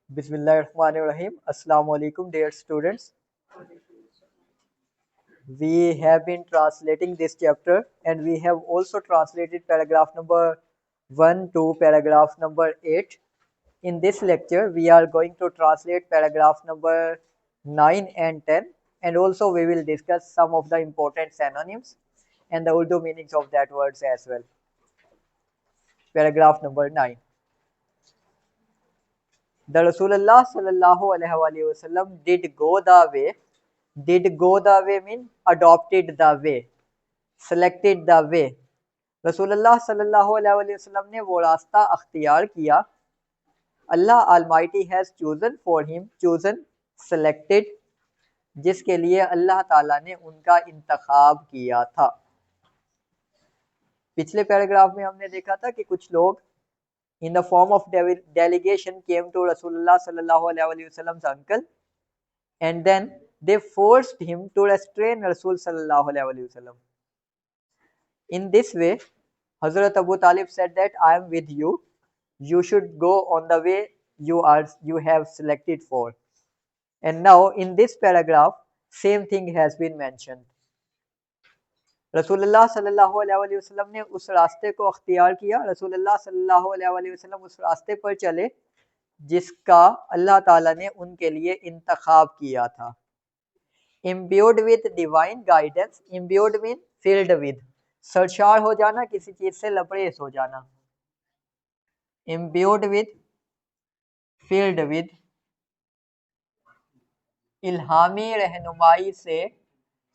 Bismillahirrahmanirrahim. Assalamu alaikum, dear students. We have been translating this chapter and we have also translated paragraph number 1 to paragraph number 8. In this lecture, we are going to translate paragraph number 9 and 10, and also we will discuss some of the important synonyms and the Urdu meanings of that words as well. Paragraph number 9. The Rasulullah sallallahu alaihi wasallam did go the way. Did go the way mean adopted the way, selected the way. रसूलुल्लाह सल्लल्लाहु अलैहि वसल्लम ने वो रास्ता अख्तियार किया. Allah Almighty has chosen for him, chosen, selected, जिसके लिए अल्लाह ताला ने उनका इंतखाब किया था. पिछले पैराग्राफ में हमने देखा था कि कुछ लोग in the form of delegation came to Rasulullah sallallahu alaihi wasallam's uncle, and then they forced him to restrain Rasul sallallahu alaihi wasallam. In this way, Hazrat Abu Talib said that I am with you. You should go on the way you have selected for. And now in this paragraph, same thing has been mentioned. रसूलुल्लाह सल्लल्लाहु अलैहि वसल्लम ने उस रास्ते को अख्तियार किया. रसूलुल्लाह सल्लल्लाहु अलैहि वसल्लम उस रास्ते पर चले जिसका अल्लाह ताला ने उनके लिए इंतखाब किया था. Imbued with divine guidance, imbued mean filled with, सरशार हो जाना, किसी चीज से लबरेज हो जाना. Imbued with, filled with, इल्हामी रहनुमाई से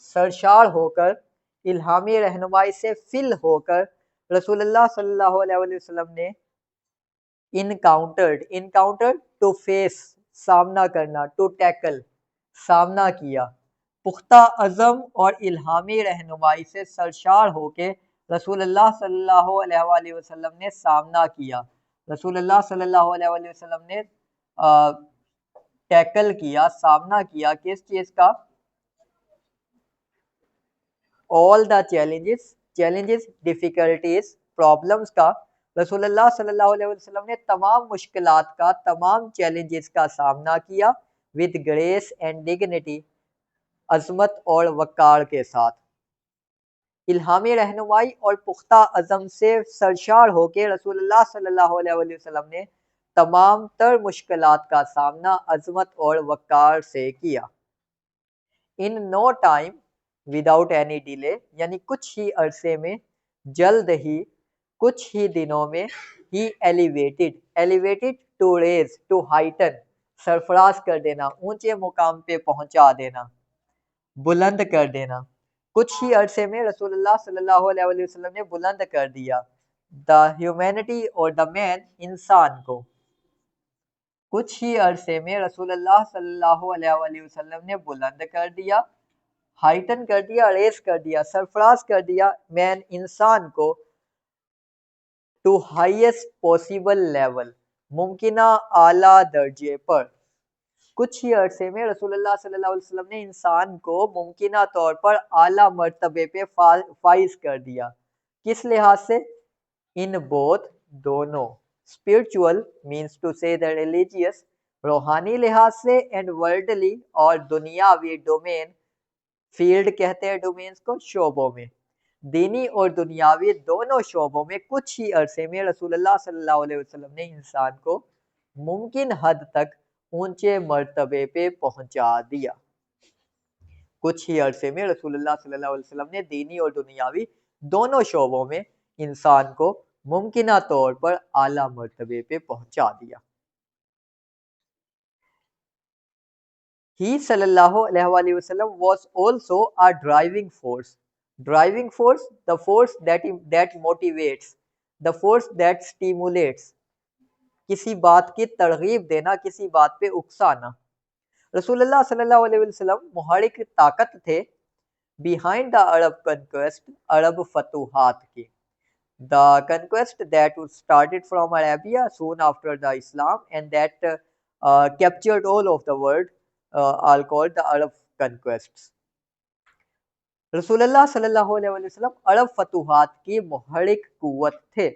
सरशार होकर, इल्हामी रहनुमाई से फिल होकर रसूलुल्लाह सल्लल्लाहु अलैहि वसल्लम ने इनकाउंटर्ड टू फेस, सामना करना, टू टैकल, सामना किया. पुख्ता अज़म और इल्हामी रहनुमाई से सरशार होके रसूलुल्लाह सल्लल्लाहु अलैहि वसल्लम ने सामना किया. रसूलुल्लाह सल्लल्लाहु अलैहि वसल्लम ने टैकल किया, सामना किया किस चीज का? All the challenges, difficulties, problems का. रसूलुल्लाह सल्लल्लाहु अलैहि वसल्लम ने तमाम मुश्किलात का, तमाम चैलेंजेस का सामना किया विद ग्रेस एंड डिग्निटी, अजमत और वक़ार के साथ. इल्हामी रहनुमाई और पुख्ता अज़म से सरशार होकर रसूलुल्लाह सल्लल्लाहु अलैहि वसल्लम ने तमाम तर मुश्किलात का सामना अजमत और वक़ार से किया. In no time, without any delay, यानी कुछ ही अरसे में, जल्द ही, कुछ ही दिनों में, ही elevated to raise, to heighten, सरफराज कर देना, ऊंचे मुकाम पे पहुंचा देना, बुलंद कर देना. कुछ ही अरसे में रसूलुल्लाह सल्लल्लाहु अलैहि वसल्लम ने बुलंद कर दिया द ह्यूमैनिटी और द मैन, इंसान को. कुछ ही अरसे में रसूलुल्लाह सल्लल्लाहु अलैहि वसल्लम ने बुलंद कर दिया, हाइटन कर दिया, रेस कर दिया, सरफराज कर दिया मैन, इंसान को, टू हाईएस्ट पॉसिबल लेवल, मुमकिना आला दर्जे पर. कुछ ही अरसे में रसूलुल्लाह सल्लल्लाहु अलैहि वसल्लम ने इंसान को मुमकिना तौर पर आला मर्तबे पे फाइज कर दिया. किस लिहाज से? इन बोथ, दोनों. स्पिरिचुअल मीन्स टू से द रिलीजियस, रूहानी लिहाज से, एंड वर्ल्डली और दुनियावी डोमेन, फील्ड कहते हैं डोमेन्स को, शोबों में. दीनी और दुनियावी दोनों शोबों में कुछ ही अरसे में रसूलुल्लाह सल्लल्लाहु अलैहि वसल्लम ने इंसान को मुमकिन हद तक ऊंचे मर्तबे पे पहुंचा दिया. कुछ ही अरसे में रसूलुल्लाह सल्लल्लाहु अलैहि वसल्लम ने दीनी और दुनियावी दोनों शोबों में इंसान को मुमकिना तौर पर आला मर्तबे पे पहुंचा दिया. He sallallahu alaihi wasallam was also a driving force. Driving force, the force that motivates, the force that stimulates. किसी बात की तरगीब देना, किसी बात पे उकसाना. रसूलुल्लाह सल्लल्लाहु अलैहि वसल्लम मुहरिक ताकत थे behind the Arab conquest, अरब फतूहात की. The conquest that started from Arabia soon after the Islam and that captured all of the world, are called the Arab conquests. रसूलुल्लाह सल्लल्लाहु अलैहि वसल्लम अरब फतूहात की मुहरिक कुव्वत थे.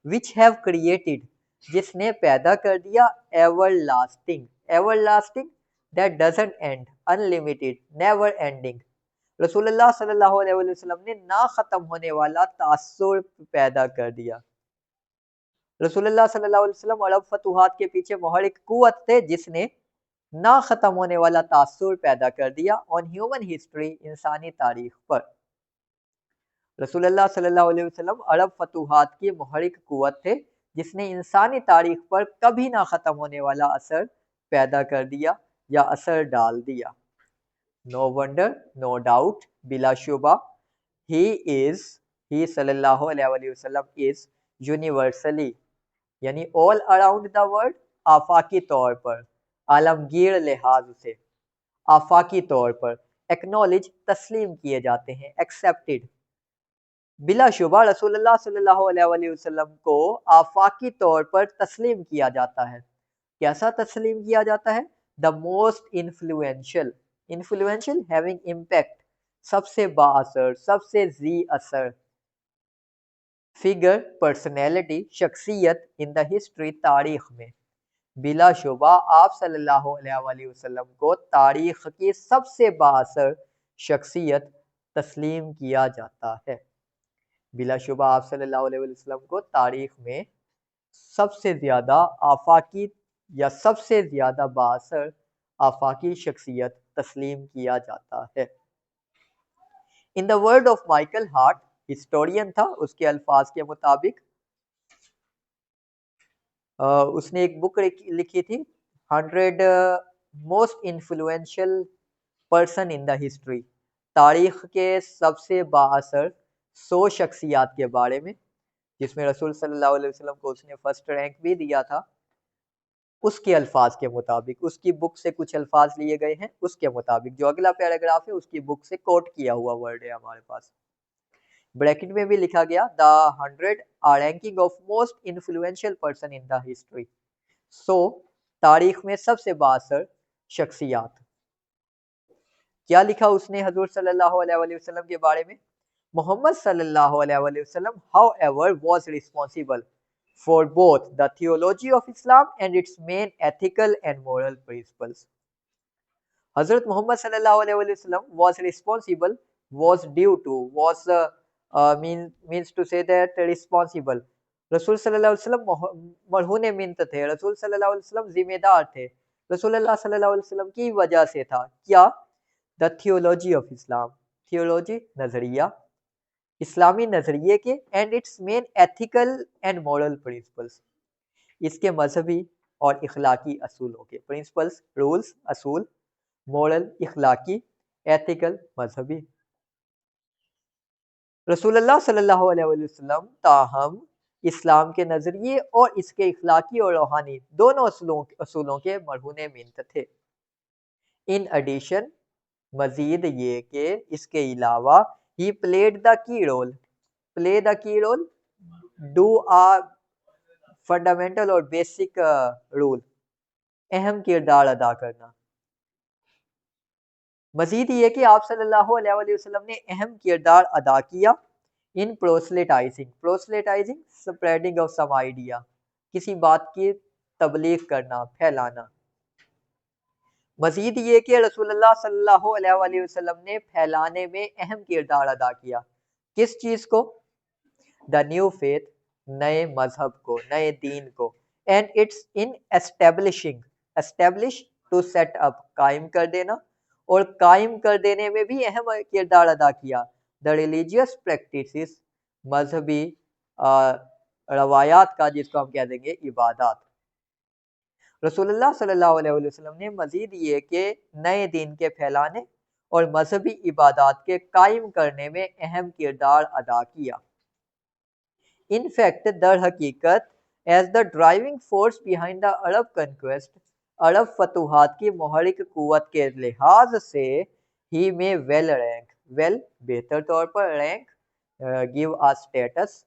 which have created, جس نے پیدا کر دیا ever lasting. Ever lasting that doesn't end, unlimited, never ending. رسول اللہ صلی اللہ علیہ وسلم نے نہ ختم ہونے والا تاثر پیدا کر دیا. رسول اللہ صلی اللہ علیہ وسلم عرب فتوحات کے پیچھے محرک قوت تھے جس نے نہ ختم ہونے والا تاثر پیدا کر دیا on human history, انسانی تاریخ پر. رسول اللہ صلی اللہ علیہ وسلم عرب فتوحات کی محرک قوت تھے جس نے انسانی تاریخ پر کبھی نہ ختم ہونے والا اثر پیدا کر دیا یا اثر ڈال دیا. No wonder, no doubt, بلا شبہ, he صلی اللہ علیہ وسلم is universally, یعنی all around the world, آفاقی طور پر, عالمگیر لحاظ سے, آفاقی طور پر, acknowledge, تسلیم کیے جاتے ہیں, accepted. بلا شبہ رسول اللہ صلی اللہ علیہ وسلم کو آفاقی طور پر تسلیم کیا جاتا ہے. کیسا تسلیم کیا جاتا ہے؟ The most influential, having impact, سب سے با اثر, سب سے ذی اثر, figure, personality, شخصیت in the history, تاریخ میں. بلا شبہ آپ صلی اللہ علیہ وسلم کو تاریخ کی سب سے با اثر شخصیت تسلیم کیا جاتا ہے. بلا شبہ آپ صلی اللہ علیہ وسلم کو تاریخ میں سب سے زیادہ آفاقی یا سب سے زیادہ با اثر آفاقی شخصیت تسلیم کیا جاتا ہے. In the word of Michael Hart, historian تھا, اس کے الفاظ کے مطابق اس نے ایک بک لکھی تھی 100 most influential person in the history, تاریخ کے سب سے با اثر 100 شخصیات کے بارے میں, جس میں رسول صلی اللہ علیہ وسلم کو اس نے فرسٹ رینک بھی دیا تھا. اس کے الفاظ کے مطابق, اس کی بک سے کچھ الفاظ لیے گئے ہیں, اس کے مطابق جو اگلا پیراگراف ہے اس کی بک سے کوٹ کیا ہوا ورڈ ہے ہمارے پاس. بریکٹ میں بھی لکھا گیا the 100 are ranking of most influential person in the history. So تاریخ میں سب سے با اثر شخصیات. کیا لکھا اس نے حضور صلی اللہ علیہ وسلم کے بارے میں؟ محمد صلی اللہ علیہ وسلم however was responsible for both the theology of Islam and its main ethical and moral principles. حضرت محمد صلی اللہ علیہ وسلم was responsible, was due to, was means to say that responsible. رسول صلی اللہ علیہ وسلم مرہون منت تھے, رسول صلی اللہ علیہ وسلم ذمہ دار تھے, رسول اللہ صلی اللہ علیہ وسلم کی وجہ سے تھا. کیا؟ the theology of Islam, theology نظریہ, اسلامی نظریے کے, and its main ethical and moral principles, اس کے مذہبی اور اخلاقی اصولوں کے, principles rules اصول, moral اخلاقی, ethical مذہبی. رسول اللہ صلی اللہ علیہ وسلم تاہم اسلام کے نظریے اور اس کے اخلاقی اور روحانی دونوں اصولوں کے مرہون منت تھے. ان ایڈیشن, مزید یہ کہ اس کے علاوہ, he played the key role, play the key role, do a fundamental اور basic role, اہم کردار ادا کرنا. مزید یہ کہ آپ صلی اللہ علیہ وسلم نے اہم کردار ادا کیا in proselytizing, proselytizing spreading of some idea, کسی بات کی تبلیغ کرنا, پھیلانا. مزید یہ کہ رسول اللہ صلی اللہ علیہ وسلم نے پھیلانے میں اہم کردار ادا کیا. کس چیز کو؟ the new faith, نئے مذہب کو, نئے دین کو, and it's in establishing, establish to set up, قائم کر دینا, اور قائم کر دینے میں بھی اہم کردار ادا کیا. the religious practices, مذہبی روایات کا, جس کو ہم کہہ دیں گے عبادات. رسول اللہ صلی اللہ علیہ وسلم نے مزید یہ کہ نئے دین کے پھیلانے اور مذہبی عبادات کے قائم کرنے میں اہم کردار ادا کیا. In fact, در حقیقت, as the driving force behind the Arab conquest, عرب فتوحات کی محرک قوت کے لحاظ سے, he may well rank, well بہتر طور پر, rank give a status,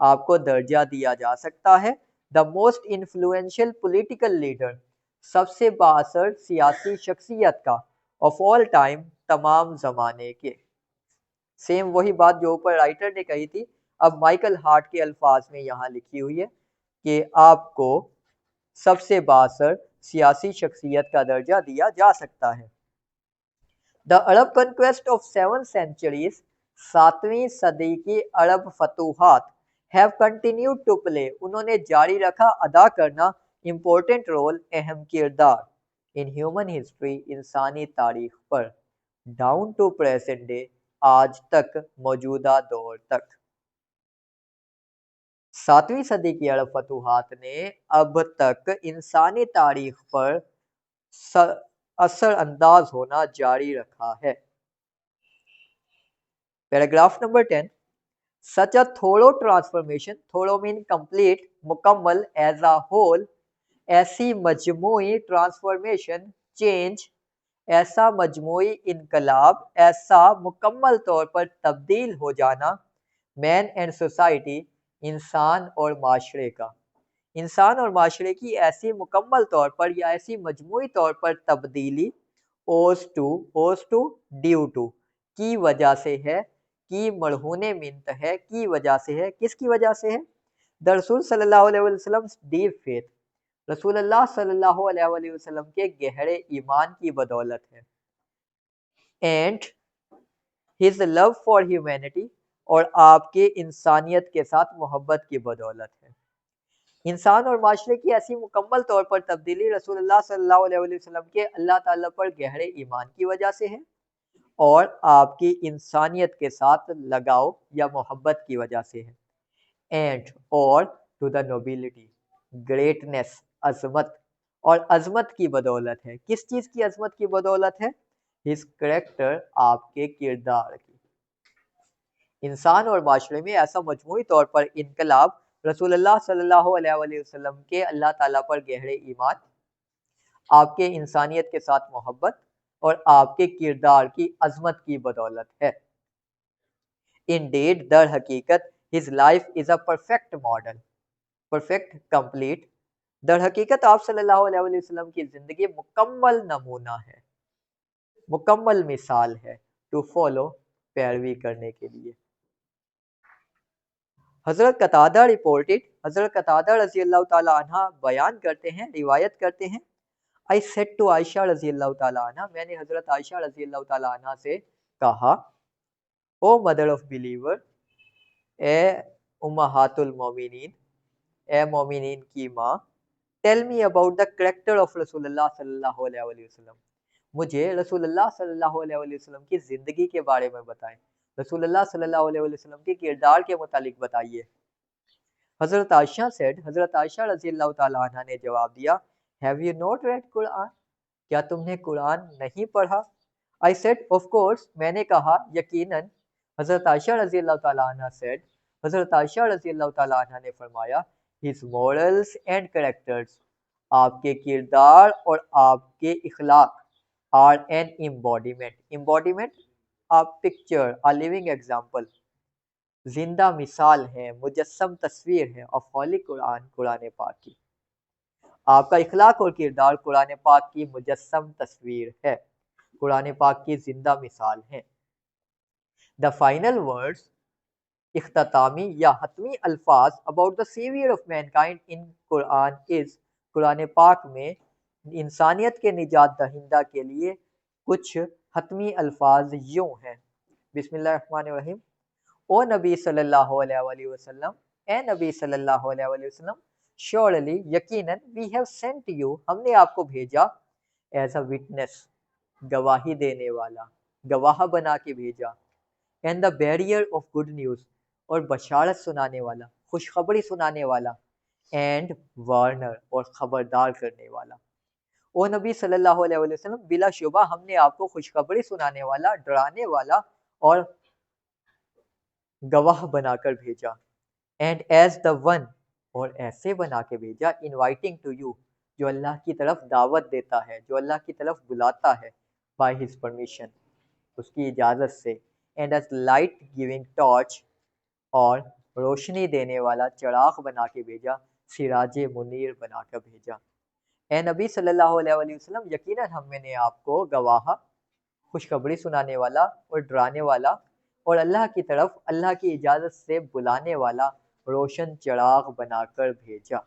آپ کو درجہ دیا جا سکتا ہے, the most influential political leader, سب سے بااثر سیاسی شخصیت کا, of all time, تمام زمانے کے. سیم وہی بات جو اوپر رائٹر نے کہی تھی, اب مائیکل ہارٹ کے الفاظ میں یہاں لکھی ہوئی ہے. کہ آپ کو सबसे बासर सियासी शख्सियत का दर्जा दिया जा सकता है। The Arab conquest of 7th centuries, 7वीं सदी की अरब फतूहात have continued to play, उन्होंने जारी रखा अदा करना important role, अहम किरदार in human history, इंसानी तारीख पर, down to present day, आज तक, मौजूदा दौर तक। 7वीं सदी की अरब फतूहात ने अब तक इंसानी तारीख पर असर अंदाज होना जारी रखा है। पैराग्राफ नंबर 10, सच अ थोरो ट्रांसफॉर्मेशन, थोरो मीन कंप्लीट, मुकम्मल, एज अ होल, ऐसी मजमूई ट्रांसफॉर्मेशन, चेंज, ऐसा मजमूई इनकलाब, ऐसा मुकम्मल तौर पर तब्दील हो जाना, मैन एंड सोसाइटी, इंसान और माशरे का, इंसान और माशरे की ऐसी मुकम्मल तौर पर या ऐसी मजमूई तौर पर तब्दीली, ओज टू ड्यू टू, की वजह से है, की मरहूने मिन्त है, की वजह से है, किसकी वजह से है? द रसूल सल्लल्लाहु अलैहि वसल्लम डीप फेथ, रसूलुल्लाह सल्लल्लाहु अलैहि वसल्लम के गहरे ईमान की बदौलत है। And his love for humanity, और आपके इंसानियत के साथ मोहब्बत की बदौलत है। इंसान और माशरे की ऐसी मुकम्मल तौर पर तब्दीली रसूलुल्लाह सल्लल्लाहु अलैहि वसल्लम के अल्लाह ताला पर गहरे ईमान की वजह से है और आपकी इंसानियत के साथ लगाव या मोहब्बत की वजह से है। एंड और टू द नोबिलिटी, ग्रेटनेस, अजमत, और अजमत की बदौलत है। किस चीज़ की अजमत की बदौलत है? हिज करेक्टर, आपके किरदार की। इंसान और माशरे में ऐसा मजमूई तौर पर इनकलाब रसूलुल्लाह सल्लल्लाहु अलैहि वसल्लम के अल्लाह ताला पर गहरे ईमान, आपके इंसानियत के साथ मोहब्बत और आपके किरदार की अजमत की बदौलत है। इंडीड, दर हकीकत, his life is a perfect model, perfect, complete, दर हकीकत आप सल्लल्लाहु अलैहि वसल्लम की जिंदगी मुकम्मल नमूना है, मुकम्मल मिसाल है, टू फॉलो, पैरवी करने के लिए। हजरत कतादा रिपोर्टेड, हजरत कतादा रजी अल्लाह ताला अन्हा बयान करते हैं, रिवायत करते हैं, आई सेड टू आयशा रजी अल्लाह ताला अन्हा, मैंने हजरत आयशा रजी अल्लाह ताला अन्हा से कहा, ओ मदर ऑफ बिलीवर, ए उम्महातुल मोमिनीन, ए मोमिनीन की माँ, tell me about the character of रसूलुल्लाह सल्लल्लाहु अलैहि वसल्लम, मुझे रसूलुल्लाह सल्लल्लाहु अलैहि वसल्लम की ज़िंदगी के बारे में बताएं, रसूलुल्लाह सल्लल्लाहु अलैहि वसल्लम के किरदार के मुतालिक बताइए। हज़रत आयशा सेड, हज़रत आयशा रज़ी अल्लाह ताला अन्हा ने जवाब दिया, have you not red Quran, क्या तुमने कुरान नहीं पढ़ा? आई सेड ऑफ कोर्स, मैंने कहा यकीनन। हज़रत आयशा रज़ी अल्लाह ताला अन्हा सेड, हज़रत आयशा रज़ी अल्लाह ताला अन्हा ने फरमाया, हिज मॉरल्स एंड कैरेक्टर्स, आपके किरदार और आपके इखलाक, are an embodiment, embodiment a picture, a living example, जिंदा मिसाल है, मुजस्सम तस्वीर है, ऑफ होली कुरान, कुरान पाक की। आपका इखलाक और किरदार कुरान पाक की मुजस्सम तस्वीर है, कुरान पाक की जिंदा मिसाल है। द फाइनल वर्ड्स, इख्तितामी या हतमी अल्फाज about the saviour of mankind in Quran is, Quran पाक में इंसानियत के निजात दहिंदा के लिए कुछ हतमी अल्फाज यूं हैं, बिस्मिल्लाहिर्रहमानिर्रहीम, ओ नबी सल्लल्लाहु अलैहि वसल्लम, ए नबी सल्लल्लाहु अलैहि वसल्लम, श्योरली, यकीनन, वी हैव सेंट यू, हमने आपको भेजा, एज अ विटनेस, गवाही देने वाला, गवाह बना के भेजा, and the barrier of good news, और बशारत सुनाने वाला, खुशखबरी सुनाने वाला, एंड वार्नर, और खबरदार करने वाला। ओ नबी सल्लल्लाहु अलैहि वसल्लम, बिलाशुबा हमने आपको खुशखबरी सुनाने वाला, डराने वाला और गवाह बनाकर भेजा, एंड एज द वन, और ऐसे बना के भेजा, इनवाइटिंग टू यू, जो अल्लाह की तरफ दावत देता है, जो अल्लाह की तरफ बुलाता है, बाय हिज परमिशन, उसकी इजाज़त से, and as light giving torch, और रोशनी देने वाला चिराग बना के भेजा, सिराज मुनीर बनाकर भेजा। ए नबी सल्लल्लाहु अलैहि वसल्लम, यकीनन हमने आपको गवाह, खुशखबरी सुनाने वाला और डराने वाला, और अल्लाह की तरफ अल्लाह की इजाज़त से बुलाने वाला, روشن چراغ بنا کر بھیجا.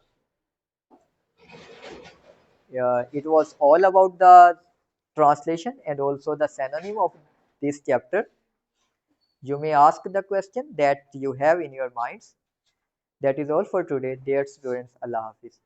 It was all about the translation and also the synonym of this chapter. You may ask the question that you have in your minds. That is all for today, dear students. Allah Hafiz.